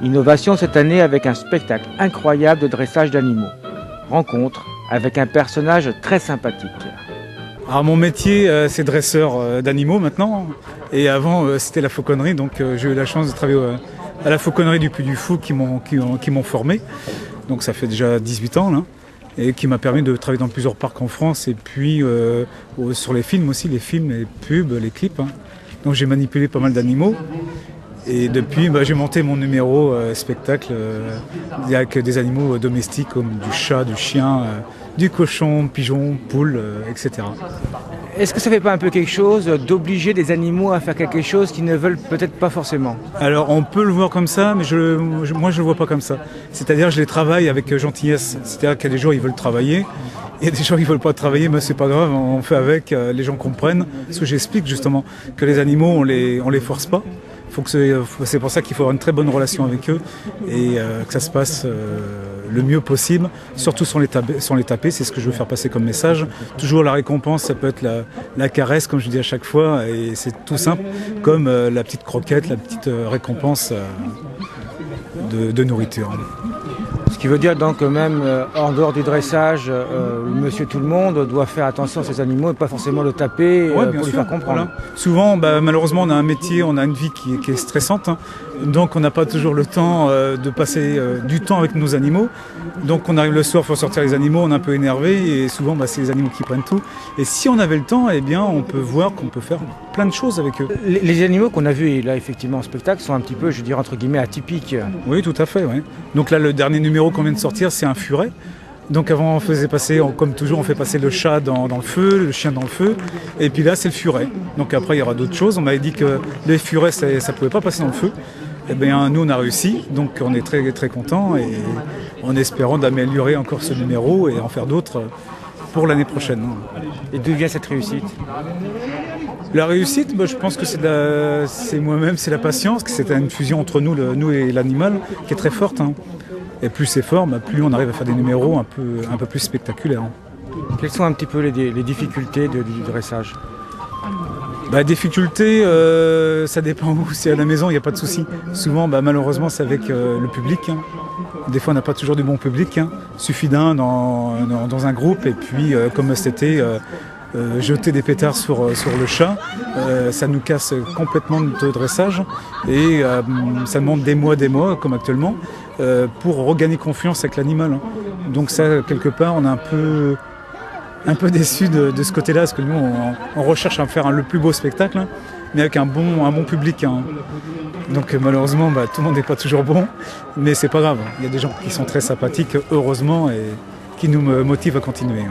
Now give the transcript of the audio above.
Innovation cette année avec un spectacle incroyable de dressage d'animaux. Rencontre avec un personnage très sympathique. Alors mon métier c'est dresseur d'animaux maintenant et avant c'était la fauconnerie, donc j'ai eu la chance de travailler à la fauconnerie du Puy du Fou qui m'ont formé, donc ça fait déjà 18 ans là, et qui m'a permis de travailler dans plusieurs parcs en France et puis sur les films aussi, les films, les pubs, les clips. Donc j'ai manipulé pas mal d'animaux. Et depuis, j'ai monté mon numéro spectacle avec des animaux domestiques comme du chat, du chien, du cochon, pigeon, poule, etc. Est-ce que ça fait pas un peu quelque chose d'obliger des animaux à faire quelque chose qu'ils ne veulent peut-être pas forcément? Alors on peut le voir comme ça, mais moi je le vois pas comme ça. C'est-à-dire je les travaille avec gentillesse. C'est-à-dire qu'il y a des jours ils veulent travailler, il y a des gens qui ne veulent pas travailler, mais c'est pas grave, on fait avec, les gens comprennent. Parce que j'explique justement que les animaux on les force pas. C'est pour ça qu'il faut avoir une très bonne relation avec eux et que ça se passe le mieux possible, surtout sans les taper, c'est ce que je veux faire passer comme message. Toujours la récompense, ça peut être la caresse, comme je dis à chaque fois, et c'est tout simple, comme la petite croquette, la petite récompense de nourriture. Ce qui veut dire donc que même en dehors du dressage, monsieur tout le monde doit faire attention à ses animaux et pas forcément le taper pour lui faire comprendre. Voilà. Souvent, malheureusement, on a un métier, on a une vie qui est stressante, donc on n'a pas toujours le temps de passer du temps avec nos animaux. Donc on arrive le soir, il faut sortir les animaux, on est un peu énervé et souvent c'est les animaux qui prennent tout. Et si on avait le temps, eh bien, on peut voir qu'on peut faire plein de choses avec eux. Les animaux qu'on a vus là effectivement en spectacle sont un petit peu, je dirais entre guillemets, atypiques. Oui, tout à fait. Ouais. Donc là, le dernier numéro qu'on vient de sortir, c'est un furet. Donc avant, on faisait passer, comme toujours, on fait passer le chat dans le feu, le chien dans le feu, et puis là, c'est le furet. Donc après, il y aura d'autres choses. On m'avait dit que les furets, ça ne pouvait pas passer dans le feu. Eh bien, nous, on a réussi, donc on est très, très contents, et en espérant d'améliorer encore ce numéro et en faire d'autres pour l'année prochaine. Et d'où vient cette réussite ? La réussite, je pense que c'est moi-même, c'est la patience, que c'est une fusion entre nous et l'animal qui est très forte. Et plus c'est fort, plus on arrive à faire des numéros un peu plus spectaculaires. Quelles sont un petit peu les difficultés du dressage ? Difficultés, ça dépend où. Si à la maison, il n'y a pas de souci. Souvent, malheureusement, c'est avec le public. Des fois, on n'a pas toujours du bon public. Il suffit d'un dans un groupe. Et puis, comme cet été, jeter des pétards sur le chat, ça nous casse complètement notre dressage. Et ça demande des mois, comme actuellement, pour regagner confiance avec l'animal. Donc ça, quelque part, on est un peu déçu de ce côté-là, parce que nous, on recherche à faire le plus beau spectacle, mais avec un bon public. Donc malheureusement, tout le monde n'est pas toujours bon, mais c'est pas grave. Il y a des gens qui sont très sympathiques, heureusement, et qui nous motivent à continuer.